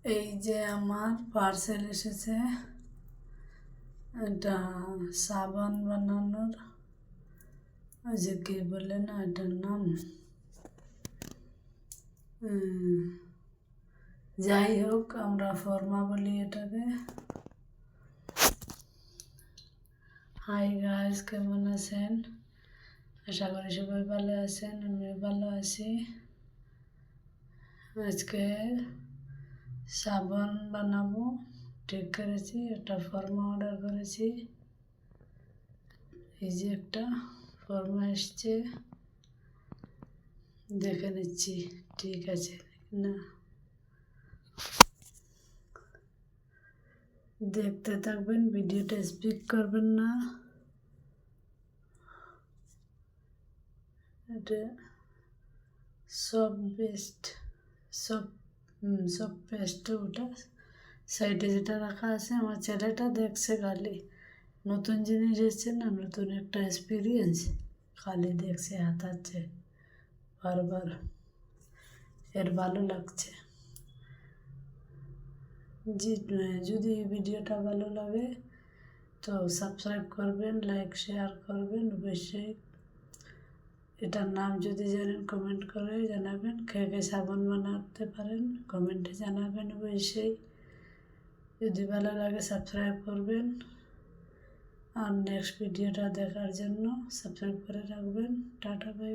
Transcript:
এই যে আমার পার্সেল এসেছে, এটা সাবান বানানোর, ওই যে কি বলে না এটার নাম, যাই হোক আমরা ফর্মা বলি এটাকে। হাই গাইস, কেমন আছেন? আশা করি সবাই ভালো আছেন, আমিও ভালো আছি। আজকে সাবান বানাবো, ঠিক করেছি। একটা ফর্মা অর্ডার করেছি, এই যে একটা ফর্মা এসছে, দেখে নিচ্ছি ঠিক আছে না। দেখতে থাকবেন, ভিডিওটা স্কিপ করবেন না। এটা সব পেস্ট, সব পেস্ট, ওটা সাইডে যেটা রাখা আছে, আমার ছেলেটা দেখছে খালি। নতুন জিনিস এসছে না, নতুন একটা এক্সপিরিয়েন্স, খালি দেখছে হাতাচ্ছে বারবার, এর ভালো লাগছে। যদি ভিডিওটা ভালো লাগে তো সাবস্ক্রাইব করবেন, লাইক শেয়ার করবেন অবশ্যই। এটার নাম যদি জানেন কমেন্ট করে জানাবেন। কে কে সাবান বানাতে পারেন কমেন্টে জানাবেন অবশ্যই। যদি ভালো লাগে সাবস্ক্রাইব করবেন, আর নেক্সট ভিডিওটা দেখার জন্য সাবস্ক্রাইব করে রাখবেন। Tata bye.